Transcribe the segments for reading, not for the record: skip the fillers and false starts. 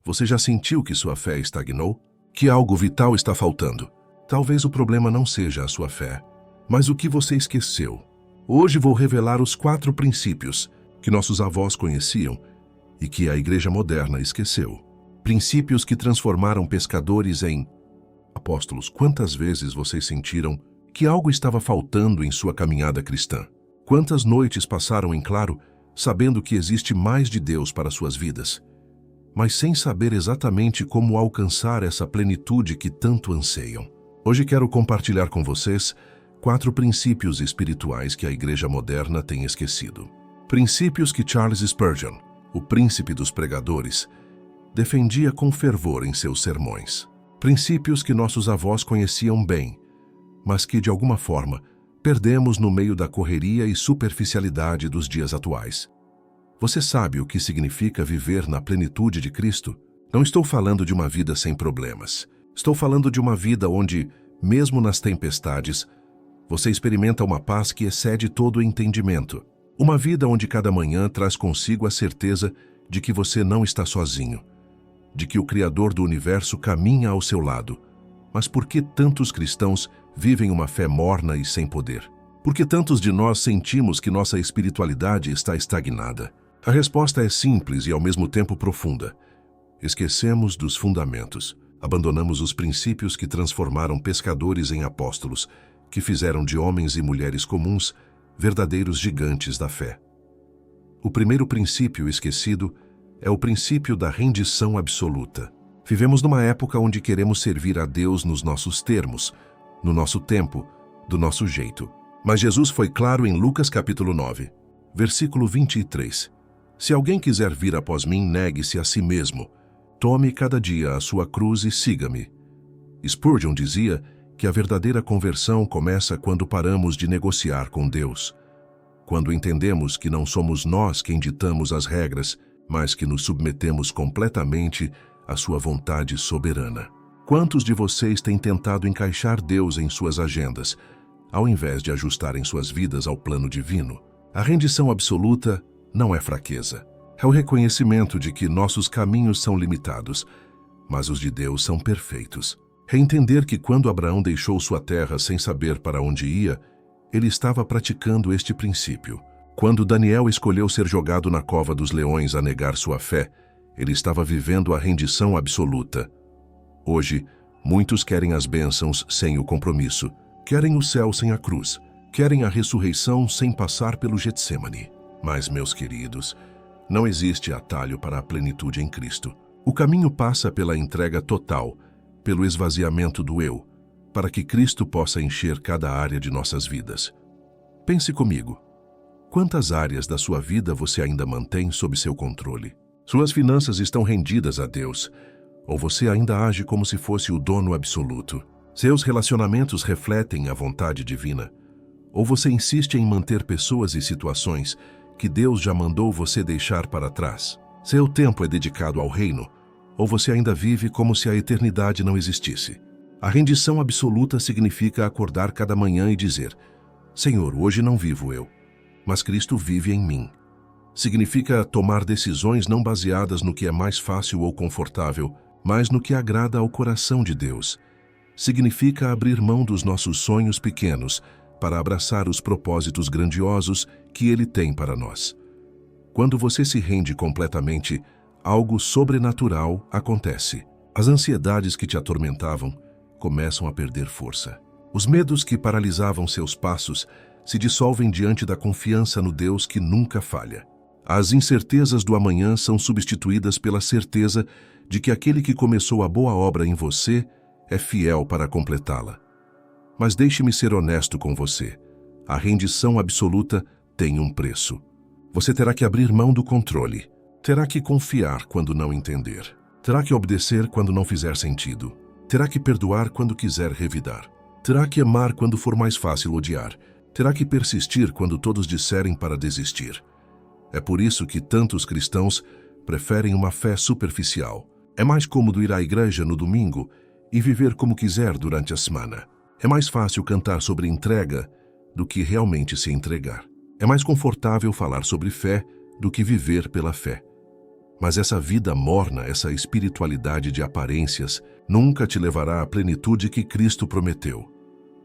Você já sentiu que sua fé estagnou? Que algo vital está faltando? Talvez o problema não seja a sua fé, mas o que você esqueceu. Hoje vou revelar os 4 princípios que nossos avós conheciam e que a igreja moderna esqueceu. Princípios que transformaram pescadores em apóstolos. Quantas vezes vocês sentiram que algo estava faltando em sua caminhada cristã? Quantas noites passaram em claro, sabendo que existe mais de Deus para suas vidas, mas sem saber exatamente como alcançar essa plenitude que tanto anseiam? Hoje quero compartilhar com vocês 4 princípios espirituais que a igreja moderna tem esquecido. Princípios que Charles Spurgeon, o príncipe dos pregadores, defendia com fervor em seus sermões. Princípios que nossos avós conheciam bem, mas que, de alguma forma, perdemos no meio da correria e superficialidade dos dias atuais. Você sabe o que significa viver na plenitude de Cristo? Não estou falando de uma vida sem problemas. Estou falando de uma vida onde, mesmo nas tempestades, você experimenta uma paz que excede todo o entendimento. Uma vida onde cada manhã traz consigo a certeza de que você não está sozinho, de que o Criador do Universo caminha ao seu lado. Mas por que tantos cristãos vivem uma fé morna e sem poder? Por que tantos de nós sentimos que nossa espiritualidade está estagnada? A resposta é simples e ao mesmo tempo profunda. Esquecemos dos fundamentos. Abandonamos os princípios que transformaram pescadores em apóstolos, que fizeram de homens e mulheres comuns verdadeiros gigantes da fé. O primeiro princípio esquecido é o princípio da rendição absoluta. Vivemos numa época onde queremos servir a Deus nos nossos termos, no nosso tempo, do nosso jeito. Mas Jesus foi claro em Lucas capítulo 9, versículo 23. Se alguém quiser vir após mim, negue-se a si mesmo. Tome cada dia a sua cruz e siga-me. Spurgeon dizia que a verdadeira conversão começa quando paramos de negociar com Deus, quando entendemos que não somos nós quem ditamos as regras, mas que nos submetemos completamente à sua vontade soberana. Quantos de vocês têm tentado encaixar Deus em suas agendas, ao invés de ajustarem suas vidas ao plano divino? A rendição absoluta não é fraqueza. É o reconhecimento de que nossos caminhos são limitados, mas os de Deus são perfeitos. É entender que quando Abraão deixou sua terra sem saber para onde ia, ele estava praticando este princípio. Quando Daniel escolheu ser jogado na cova dos leões a negar sua fé, ele estava vivendo a rendição absoluta. Hoje, muitos querem as bênçãos sem o compromisso, querem o céu sem a cruz, querem a ressurreição sem passar pelo Getsêmani. Mas, meus queridos, não existe atalho para a plenitude em Cristo. O caminho passa pela entrega total, pelo esvaziamento do eu, para que Cristo possa encher cada área de nossas vidas. Pense comigo. Quantas áreas da sua vida você ainda mantém sob seu controle? Suas finanças estão rendidas a Deus, ou você ainda age como se fosse o dono absoluto? Seus relacionamentos refletem a vontade divina, ou você insiste em manter pessoas e situações que Deus já mandou você deixar para trás? Seu tempo é dedicado ao reino, ou você ainda vive como se a eternidade não existisse? A rendição absoluta significa acordar cada manhã e dizer: Senhor, hoje não vivo eu, mas Cristo vive em mim. Significa tomar decisões não baseadas no que é mais fácil ou confortável, mas no que agrada ao coração de Deus. Significa abrir mão dos nossos sonhos pequenos para abraçar os propósitos grandiosos que Ele tem para nós. Quando você se rende completamente, algo sobrenatural acontece. As ansiedades que te atormentavam começam a perder força. Os medos que paralisavam seus passos se dissolvem diante da confiança no Deus que nunca falha. As incertezas do amanhã são substituídas pela certeza de que aquele que começou a boa obra em você é fiel para completá-la. Mas deixe-me ser honesto com você. A rendição absoluta tem um preço. Você terá que abrir mão do controle. Terá que confiar quando não entender. Terá que obedecer quando não fizer sentido. Terá que perdoar quando quiser revidar. Terá que amar quando for mais fácil odiar. Terá que persistir quando todos disserem para desistir. É por isso que tantos cristãos preferem uma fé superficial. É mais cômodo ir à igreja no domingo e viver como quiser durante a semana. É mais fácil cantar sobre entrega do que realmente se entregar. É mais confortável falar sobre fé do que viver pela fé. Mas essa vida morna, essa espiritualidade de aparências, nunca te levará à plenitude que Cristo prometeu.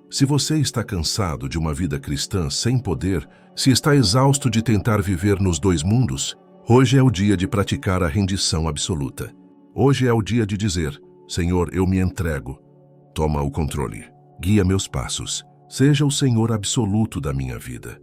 Se você está cansado de uma vida cristã sem poder, se está exausto de tentar viver nos dois mundos, hoje é o dia de praticar a rendição absoluta. Hoje é o dia de dizer: Senhor, eu me entrego. Toma o controle. Guia meus passos. Seja o Senhor absoluto da minha vida.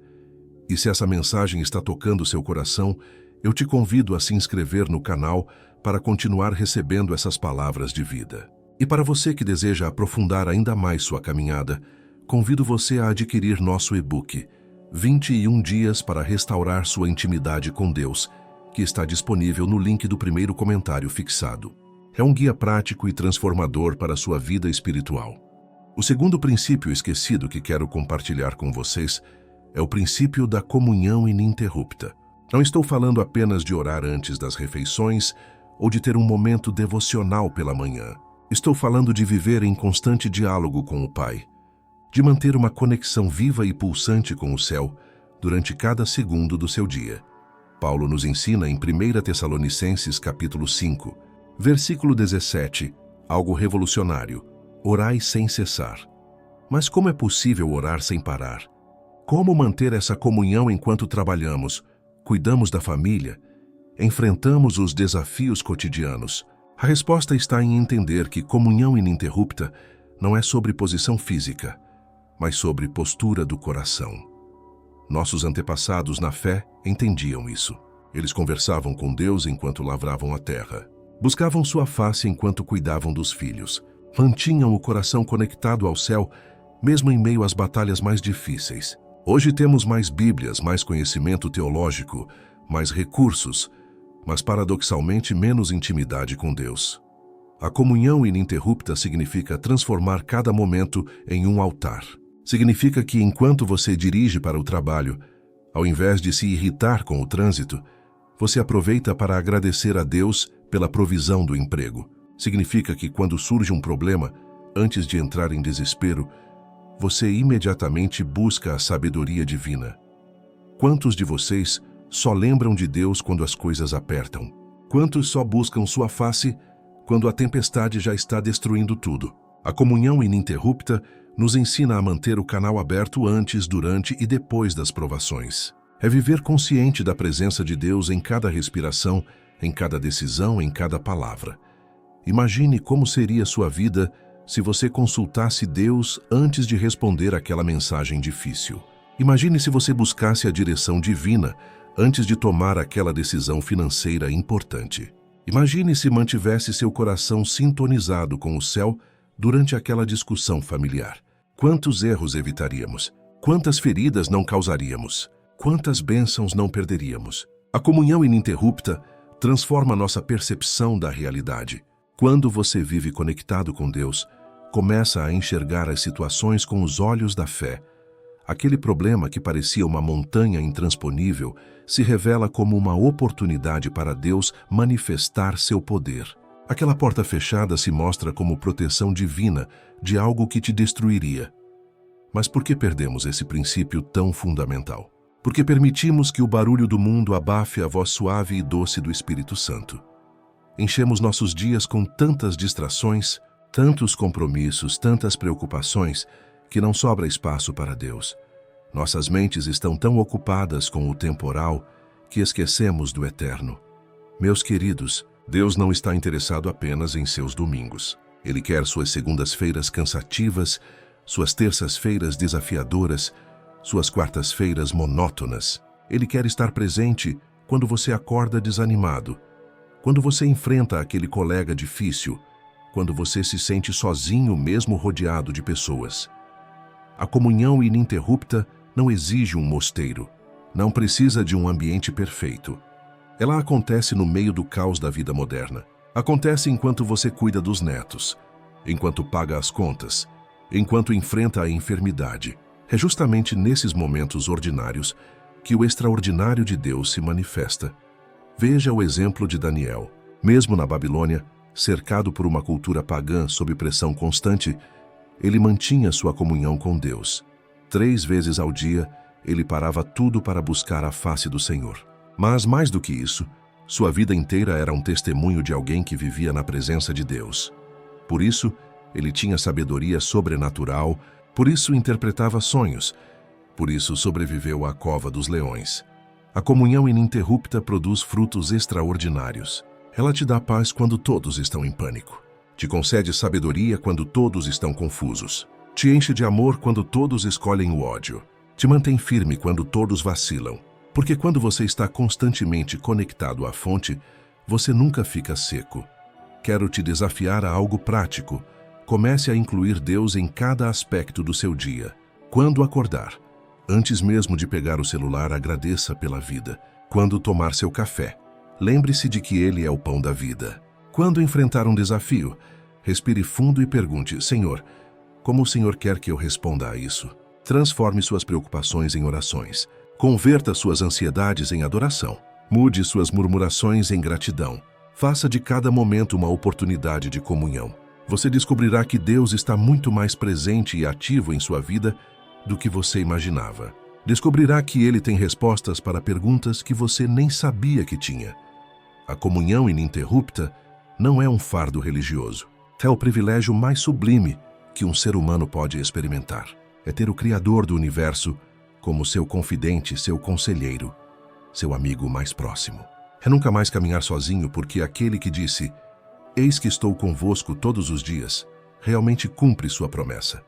E se essa mensagem está tocando seu coração, eu te convido a se inscrever no canal para continuar recebendo essas palavras de vida. E para você que deseja aprofundar ainda mais sua caminhada, convido você a adquirir nosso e-book 21 Dias para Restaurar Sua Intimidade com Deus, que está disponível no link do primeiro comentário fixado. É um guia prático e transformador para a sua vida espiritual. O segundo princípio esquecido que quero compartilhar com vocês é o princípio da comunhão ininterrupta. Não estou falando apenas de orar antes das refeições ou de ter um momento devocional pela manhã. Estou falando de viver em constante diálogo com o Pai, de manter uma conexão viva e pulsante com o céu durante cada segundo do seu dia. Paulo nos ensina em 1 Tessalonicenses capítulo 5, versículo 17, algo revolucionário: orai sem cessar. Mas como é possível orar sem parar? Como manter essa comunhão enquanto trabalhamos, cuidamos da família, enfrentamos os desafios cotidianos? A resposta está em entender que comunhão ininterrupta não é sobre posição física, mas sobre postura do coração. Nossos antepassados na fé entendiam isso. Eles conversavam com Deus enquanto lavravam a terra. Buscavam sua face enquanto cuidavam dos filhos. Mantinham o coração conectado ao céu, mesmo em meio às batalhas mais difíceis. Hoje temos mais Bíblias, mais conhecimento teológico, mais recursos, mas paradoxalmente menos intimidade com Deus. A comunhão ininterrupta significa transformar cada momento em um altar. Significa que enquanto você dirige para o trabalho, ao invés de se irritar com o trânsito, você aproveita para agradecer a Deus pela provisão do emprego. Significa que quando surge um problema, antes de entrar em desespero, você imediatamente busca a sabedoria divina. Quantos de vocês só lembram de Deus quando as coisas apertam? Quantos só buscam sua face quando a tempestade já está destruindo tudo? A comunhão ininterrupta nos ensina a manter o canal aberto antes, durante e depois das provações. É viver consciente da presença de Deus em cada respiração, em cada decisão, em cada palavra. Imagine como seria sua vida se você consultasse Deus antes de responder aquela mensagem difícil. Imagine se você buscasse a direção divina antes de tomar aquela decisão financeira importante. Imagine se mantivesse seu coração sintonizado com o céu durante aquela discussão familiar. Quantos erros evitaríamos? Quantas feridas não causaríamos? Quantas bênçãos não perderíamos? A comunhão ininterrupta transforma nossa percepção da realidade. Quando você vive conectado com Deus, começa a enxergar as situações com os olhos da fé. Aquele problema que parecia uma montanha intransponível se revela como uma oportunidade para Deus manifestar seu poder. Aquela porta fechada se mostra como proteção divina de algo que te destruiria. Mas por que perdemos esse princípio tão fundamental? Porque permitimos que o barulho do mundo abafe a voz suave e doce do Espírito Santo. Enchemos nossos dias com tantas distrações, tantos compromissos, tantas preocupações, que não sobra espaço para Deus. Nossas mentes estão tão ocupadas com o temporal que esquecemos do eterno. Meus queridos, Deus não está interessado apenas em seus domingos. Ele quer suas segundas-feiras cansativas, suas terças-feiras desafiadoras, suas quartas-feiras monótonas. Ele quer estar presente quando você acorda desanimado, quando você enfrenta aquele colega difícil, quando você se sente sozinho mesmo rodeado de pessoas. A comunhão ininterrupta não exige um mosteiro, não precisa de um ambiente perfeito. Ela acontece no meio do caos da vida moderna. Acontece enquanto você cuida dos netos, enquanto paga as contas, enquanto enfrenta a enfermidade. É justamente nesses momentos ordinários que o extraordinário de Deus se manifesta. Veja o exemplo de Daniel. Mesmo na Babilônia, cercado por uma cultura pagã sob pressão constante, ele mantinha sua comunhão com Deus. 3 vezes ao dia, ele parava tudo para buscar a face do Senhor. Mas, mais do que isso, Sua vida inteira era um testemunho de alguém que vivia na presença de Deus. Por isso, ele tinha sabedoria sobrenatural, por isso interpretava sonhos, por isso sobreviveu à cova dos leões. A comunhão ininterrupta produz frutos extraordinários. Ela te dá paz quando todos estão em pânico. Te concede sabedoria quando todos estão confusos. Te enche de amor quando todos escolhem o ódio. Te mantém firme quando todos vacilam. Porque quando você está constantemente conectado à fonte, você nunca fica seco. Quero te desafiar a algo prático. Comece a incluir Deus em cada aspecto do seu dia. Quando acordar, antes mesmo de pegar o celular, agradeça pela vida. Quando tomar seu café, lembre-se de que Ele é o pão da vida. Quando enfrentar um desafio, respire fundo e pergunte: Senhor, como o Senhor quer que eu responda a isso? Transforme suas preocupações em orações. Converta suas ansiedades em adoração. Mude suas murmurações em gratidão. Faça de cada momento uma oportunidade de comunhão. Você descobrirá que Deus está muito mais presente e ativo em sua vida do que você imaginava. Descobrirá que Ele tem respostas para perguntas que você nem sabia que tinha. A comunhão ininterrupta não é um fardo religioso. É o privilégio mais sublime que um ser humano pode experimentar. É ter o Criador do universo como seu confidente, seu conselheiro, seu amigo mais próximo. É nunca mais caminhar sozinho, porque aquele que disse: Eis que estou convosco todos os dias, realmente cumpre sua promessa.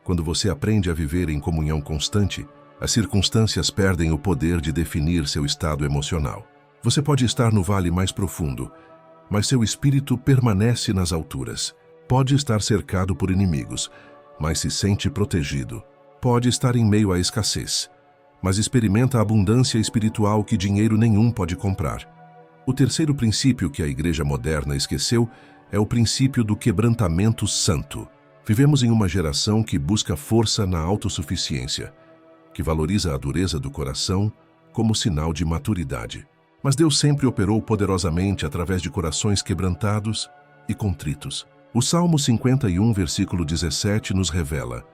Quando você aprende a viver em comunhão constante, as circunstâncias perdem o poder de definir seu estado emocional. Você pode estar no vale mais profundo, mas seu espírito permanece nas alturas. Pode estar cercado por inimigos, mas se sente protegido. Pode estar em meio à escassez, mas experimenta a abundância espiritual que dinheiro nenhum pode comprar. O terceiro princípio que a igreja moderna esqueceu é o princípio do quebrantamento santo. Vivemos em uma geração que busca força na autossuficiência, que valoriza a dureza do coração como sinal de maturidade. Mas Deus sempre operou poderosamente através de corações quebrantados e contritos. O Salmo 51, versículo 17, nos revela: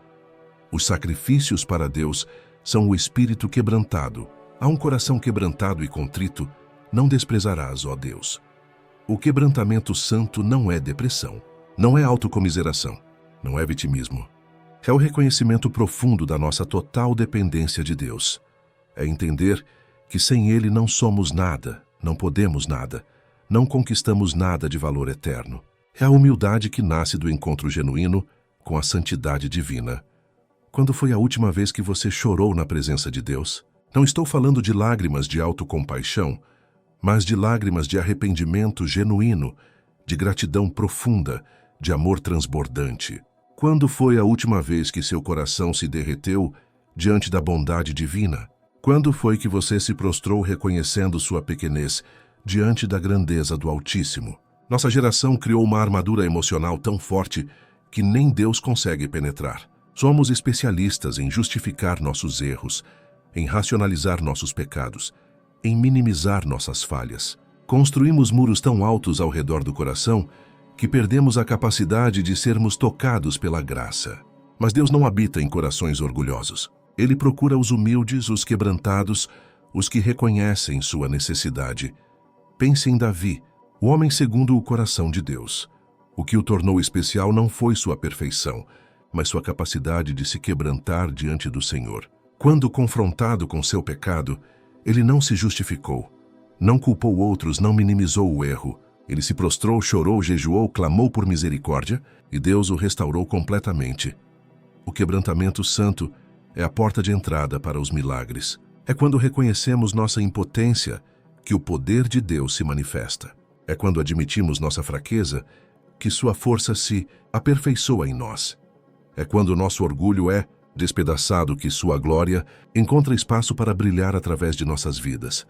os sacrifícios para Deus são o espírito quebrantado. A um coração quebrantado e contrito não desprezarás, ó Deus. O quebrantamento santo não é depressão, não é autocomiseração, não é vitimismo. É o reconhecimento profundo da nossa total dependência de Deus. É entender que sem Ele não somos nada, não podemos nada, não conquistamos nada de valor eterno. É a humildade que nasce do encontro genuíno com a santidade divina. Quando foi a última vez que você chorou na presença de Deus? Não estou falando de lágrimas de autocompaixão, mas de lágrimas de arrependimento genuíno, de gratidão profunda, de amor transbordante. Quando foi a última vez que seu coração se derreteu diante da bondade divina? Quando foi que você se prostrou reconhecendo sua pequenez diante da grandeza do Altíssimo? Nossa geração criou uma armadura emocional tão forte que nem Deus consegue penetrar. Somos especialistas em justificar nossos erros, em racionalizar nossos pecados, em minimizar nossas falhas. Construímos muros tão altos ao redor do coração que perdemos a capacidade de sermos tocados pela graça. Mas Deus não habita em corações orgulhosos. Ele procura os humildes, os quebrantados, os que reconhecem sua necessidade. Pense em Davi, o homem segundo o coração de Deus. O que o tornou especial não foi sua perfeição, mas sua capacidade de se quebrantar diante do Senhor. Quando confrontado com seu pecado, ele não se justificou, não culpou outros, não minimizou o erro. Ele se prostrou, chorou, jejuou, clamou por misericórdia e Deus o restaurou completamente. O quebrantamento santo é a porta de entrada para os milagres. É quando reconhecemos nossa impotência que o poder de Deus se manifesta. É quando admitimos nossa fraqueza que sua força se aperfeiçoa em nós. É quando o nosso orgulho é despedaçado que sua glória encontra espaço para brilhar através de nossas vidas.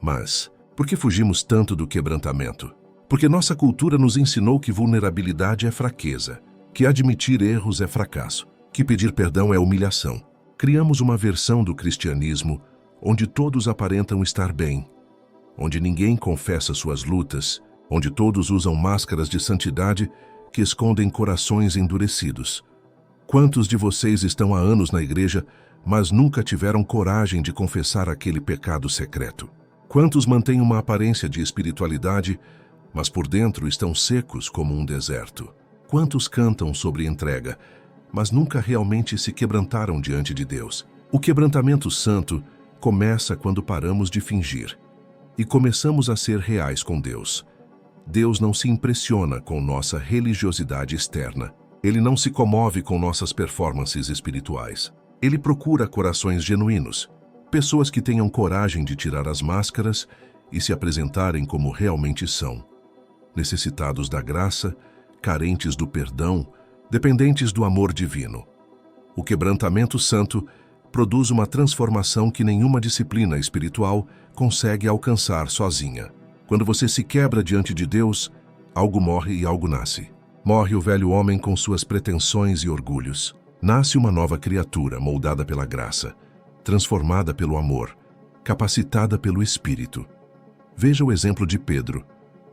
Mas por que fugimos tanto do quebrantamento? Porque nossa cultura nos ensinou que vulnerabilidade é fraqueza, que admitir erros é fracasso, que pedir perdão é humilhação. Criamos uma versão do cristianismo onde todos aparentam estar bem, onde ninguém confessa suas lutas, onde todos usam máscaras de santidade que escondem corações endurecidos. Quantos de vocês estão há anos na igreja, mas nunca tiveram coragem de confessar aquele pecado secreto? Quantos mantêm uma aparência de espiritualidade, mas por dentro estão secos como um deserto? Quantos cantam sobre entrega, mas nunca realmente se quebrantaram diante de Deus? O quebrantamento santo começa quando paramos de fingir e começamos a ser reais com Deus. Deus não se impressiona com nossa religiosidade externa. Ele não se comove com nossas performances espirituais. Ele procura corações genuínos, pessoas que tenham coragem de tirar as máscaras e se apresentarem como realmente são. Necessitados da graça, carentes do perdão, dependentes do amor divino. O quebrantamento santo produz uma transformação que nenhuma disciplina espiritual consegue alcançar sozinha. Quando você se quebra diante de Deus, algo morre e algo nasce. Morre o velho homem com suas pretensões e orgulhos. Nasce uma nova criatura moldada pela graça, transformada pelo amor, capacitada pelo Espírito. Veja o exemplo de Pedro.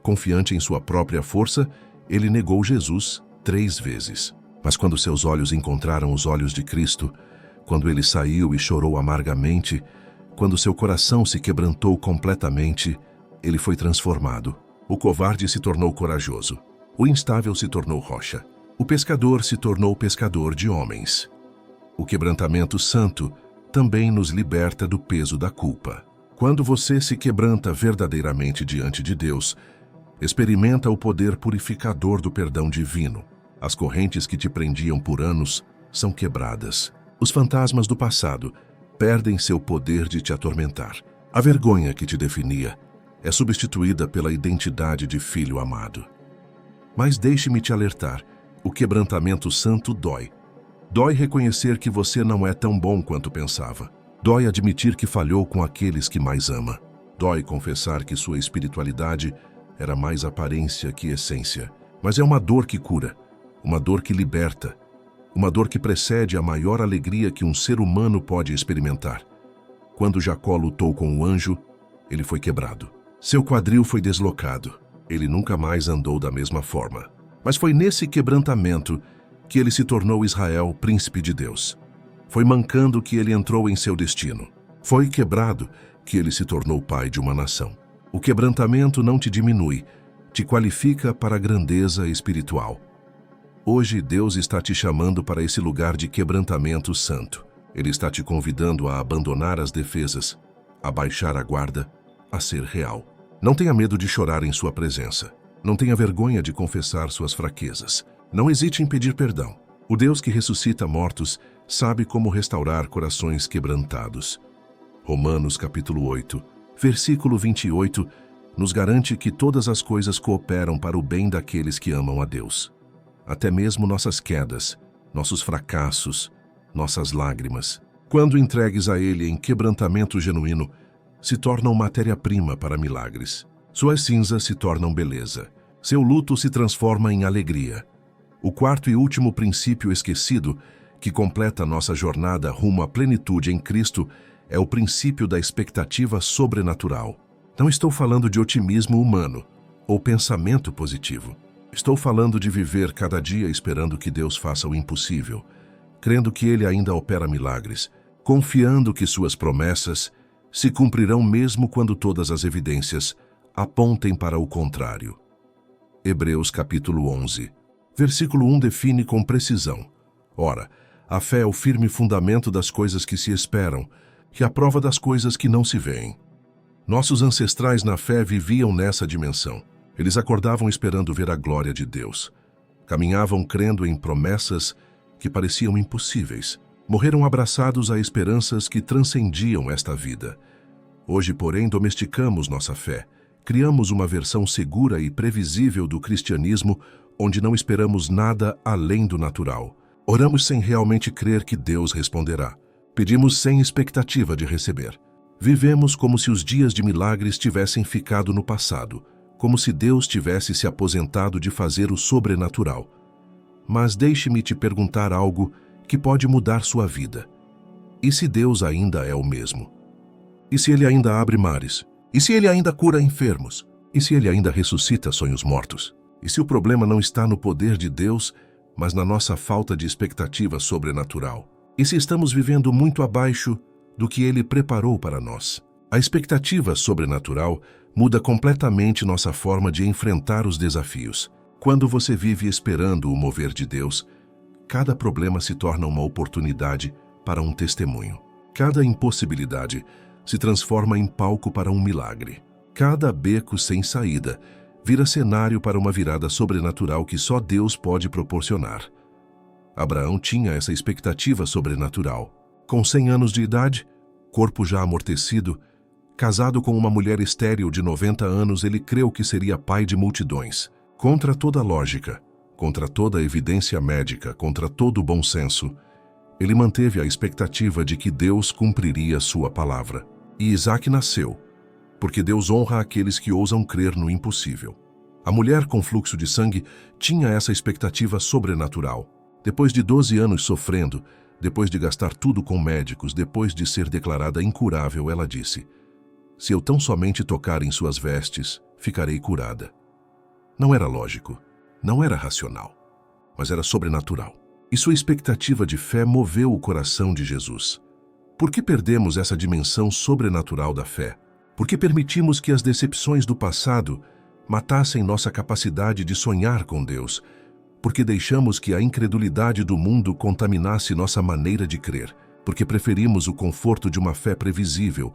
Confiante em sua própria força, ele negou Jesus 3 vezes. Mas quando seus olhos encontraram os olhos de Cristo, quando ele saiu e chorou amargamente, quando seu coração se quebrantou completamente, ele foi transformado. O covarde se tornou corajoso. O instável se tornou rocha. O pescador se tornou pescador de homens. O quebrantamento santo também nos liberta do peso da culpa. Quando você se quebranta verdadeiramente diante de Deus, experimenta o poder purificador do perdão divino. As correntes que te prendiam por anos são quebradas. Os fantasmas do passado perdem seu poder de te atormentar. A vergonha que te definia é substituída pela identidade de filho amado. Mas deixe-me te alertar, o quebrantamento santo dói. Dói reconhecer que você não é tão bom quanto pensava. Dói admitir que falhou com aqueles que mais ama. Dói confessar que sua espiritualidade era mais aparência que essência. Mas é uma dor que cura, uma dor que liberta, uma dor que precede a maior alegria que um ser humano pode experimentar. Quando Jacó lutou com o anjo, ele foi quebrado. Seu quadril foi deslocado. Ele nunca mais andou da mesma forma. Mas foi nesse quebrantamento que ele se tornou Israel, príncipe de Deus. Foi mancando que ele entrou em seu destino. Foi quebrado que ele se tornou pai de uma nação. O quebrantamento não te diminui, te qualifica para a grandeza espiritual. Hoje Deus está te chamando para esse lugar de quebrantamento santo. Ele está te convidando a abandonar as defesas, a baixar a guarda, a ser real. Não tenha medo de chorar em sua presença. Não tenha vergonha de confessar suas fraquezas. Não hesite em pedir perdão. O Deus que ressuscita mortos sabe como restaurar corações quebrantados. Romanos capítulo 8, versículo 28, nos garante que todas as coisas cooperam para o bem daqueles que amam a Deus. Até mesmo nossas quedas, nossos fracassos, nossas lágrimas, quando entregues a Ele em quebrantamento genuíno, se tornam matéria-prima para milagres. Suas cinzas se tornam beleza. Seu luto se transforma em alegria. O quarto e último princípio esquecido, que completa nossa jornada rumo à plenitude em Cristo, é o princípio da expectativa sobrenatural. Não estou falando de otimismo humano ou pensamento positivo. Estou falando de viver cada dia esperando que Deus faça o impossível, crendo que Ele ainda opera milagres, confiando que suas promessas se cumprirão mesmo quando todas as evidências apontem para o contrário. Hebreus capítulo 11, versículo 1 define com precisão: ora, a fé é o firme fundamento das coisas que se esperam, e a prova das coisas que não se veem. Nossos ancestrais na fé viviam nessa dimensão. Eles acordavam esperando ver a glória de Deus. Caminhavam crendo em promessas que pareciam impossíveis. Morreram abraçados a esperanças que transcendiam esta vida. Hoje, porém, domesticamos nossa fé. Criamos uma versão segura e previsível do cristianismo, onde não esperamos nada além do natural. Oramos sem realmente crer que Deus responderá. Pedimos sem expectativa de receber. Vivemos como se os dias de milagres tivessem ficado no passado, como se Deus tivesse se aposentado de fazer o sobrenatural. Mas deixe-me te perguntar algo que pode mudar sua vida. E se Deus ainda é o mesmo? E se Ele ainda abre mares? E se Ele ainda cura enfermos? E se Ele ainda ressuscita sonhos mortos? E se o problema não está no poder de Deus, mas na nossa falta de expectativa sobrenatural? E se estamos vivendo muito abaixo do que Ele preparou para nós? A expectativa sobrenatural muda completamente nossa forma de enfrentar os desafios. Quando você vive esperando o mover de Deus, cada problema se torna uma oportunidade para um testemunho. Cada impossibilidade se transforma em palco para um milagre. Cada beco sem saída vira cenário para uma virada sobrenatural que só Deus pode proporcionar. Abraão tinha essa expectativa sobrenatural. Com 100 anos de idade, corpo já amortecido, casado com uma mulher estéril de 90 anos, ele creu que seria pai de multidões. Contra toda lógica, contra toda evidência médica, contra todo bom senso, ele manteve a expectativa de que Deus cumpriria sua palavra. E Isaac nasceu, porque Deus honra aqueles que ousam crer no impossível. A mulher com fluxo de sangue tinha essa expectativa sobrenatural. Depois de 12 anos sofrendo, depois de gastar tudo com médicos, depois de ser declarada incurável, ela disse: "Se eu tão somente tocar em suas vestes, ficarei curada." Não era lógico, não era racional, mas era sobrenatural. E sua expectativa de fé moveu o coração de Jesus. Por que perdemos essa dimensão sobrenatural da fé? Por que permitimos que as decepções do passado matassem nossa capacidade de sonhar com Deus? Porque deixamos que a incredulidade do mundo contaminasse nossa maneira de crer? Porque preferimos o conforto de uma fé previsível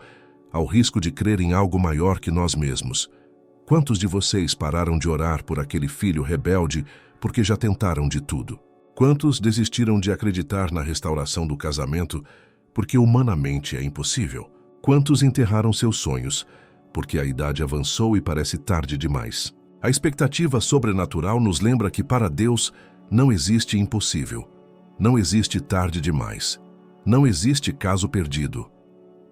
ao risco de crer em algo maior que nós mesmos? Quantos de vocês pararam de orar por aquele filho rebelde porque já tentaram de tudo? Quantos desistiram de acreditar na restauração do casamento porque humanamente é impossível? Quantos enterraram seus sonhos porque a idade avançou e parece tarde demais? A expectativa sobrenatural nos lembra que para Deus não existe impossível, não existe tarde demais, não existe caso perdido.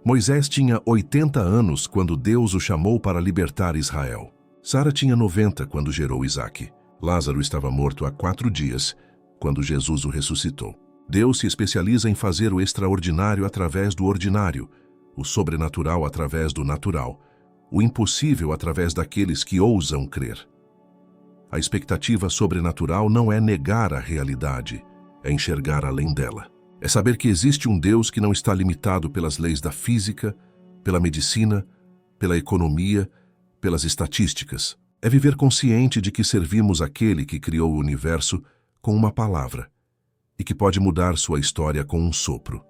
Moisés tinha 80 anos quando Deus o chamou para libertar Israel. Sara tinha 90 quando gerou Isaque. Lázaro estava morto há 4 dias quando Jesus o ressuscitou. Deus se especializa em fazer o extraordinário através do ordinário, o sobrenatural através do natural, o impossível através daqueles que ousam crer. A expectativa sobrenatural não é negar a realidade, é enxergar além dela. É saber que existe um Deus que não está limitado pelas leis da física, pela medicina, pela economia, pelas estatísticas. É viver consciente de que servimos aquele que criou o universo com uma palavra e que pode mudar sua história com um sopro.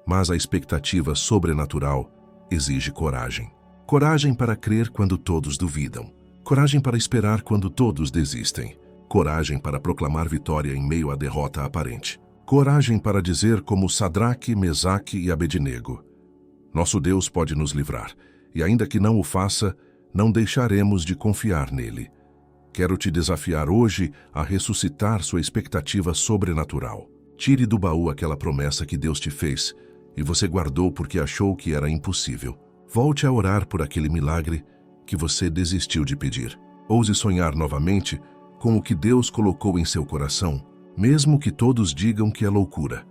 Mas a expectativa sobrenatural exige coragem. Coragem para crer quando todos duvidam. Coragem para esperar quando todos desistem. Coragem para proclamar vitória em meio à derrota aparente. Coragem para dizer como Sadraque, Mesaque e Abednego: "Nosso Deus pode nos livrar, e ainda que não o faça, não deixaremos de confiar nele." Quero te desafiar hoje a ressuscitar sua expectativa sobrenatural. Tire do baú aquela promessa que Deus te fez e você guardou porque achou que era impossível. Volte a orar por aquele milagre que você desistiu de pedir. Ouse sonhar novamente com o que Deus colocou em seu coração, mesmo que todos digam que é loucura.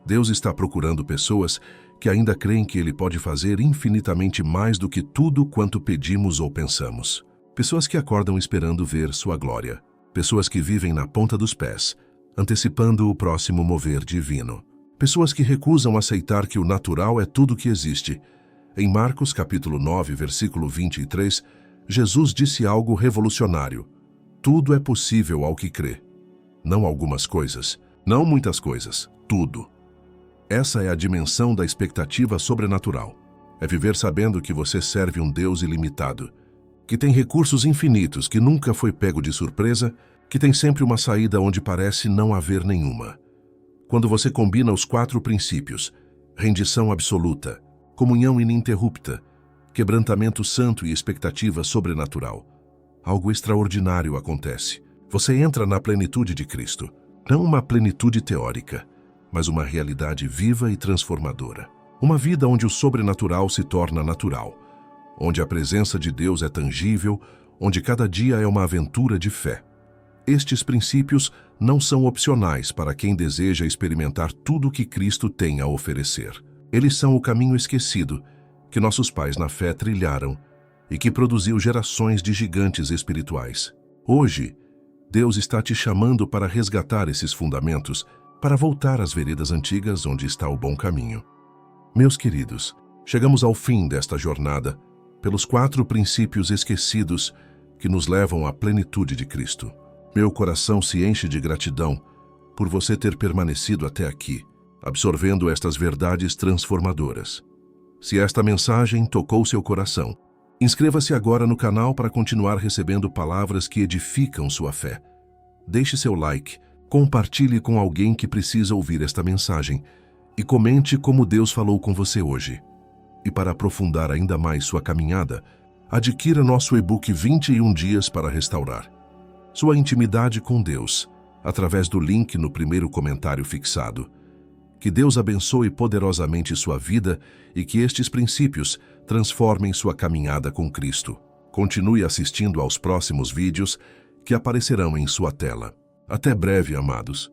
Deus está procurando pessoas que ainda creem que Ele pode fazer infinitamente mais do que tudo quanto pedimos ou pensamos. Pessoas que acordam esperando ver sua glória. Pessoas que vivem na ponta dos pés, antecipando o próximo mover divino. Pessoas que recusam aceitar que o natural é tudo que existe. Em Marcos capítulo 9, versículo 23, Jesus disse algo revolucionário: "Tudo é possível ao que crê." Não algumas coisas, não muitas coisas, tudo. Essa é a dimensão da expectativa sobrenatural. É viver sabendo que você serve um Deus ilimitado, que tem recursos infinitos, que nunca foi pego de surpresa, que tem sempre uma saída onde parece não haver nenhuma. Quando você combina os 4 princípios: rendição absoluta, comunhão ininterrupta, quebrantamento santo e expectativa sobrenatural, algo extraordinário acontece. Você entra na plenitude de Cristo, não uma plenitude teórica, mas uma realidade viva e transformadora. Uma vida onde o sobrenatural se torna natural, onde a presença de Deus é tangível, onde cada dia é uma aventura de fé. Estes princípios não são opcionais para quem deseja experimentar tudo o que Cristo tem a oferecer. Eles são o caminho esquecido que nossos pais na fé trilharam e que produziu gerações de gigantes espirituais. Hoje, Deus está te chamando para resgatar esses fundamentos, para voltar às veredas antigas onde está o bom caminho. Meus queridos, Chegamos ao fim desta jornada pelos 4 princípios esquecidos que nos levam à plenitude de Cristo. Meu coração se enche de gratidão por você ter permanecido até aqui, absorvendo estas verdades transformadoras. Se esta mensagem tocou seu coração, inscreva-se agora no canal para continuar recebendo palavras que edificam sua fé. Deixe seu like, compartilhe com alguém que precisa ouvir esta mensagem e comente como Deus falou com você hoje. E para aprofundar ainda mais sua caminhada, adquira nosso e-book 21 dias para restaurar sua intimidade com Deus, através do link no primeiro comentário fixado. Que Deus abençoe poderosamente sua vida e que estes princípios transformem sua caminhada com Cristo. Continue assistindo aos próximos vídeos que aparecerão em sua tela. Até breve, amados.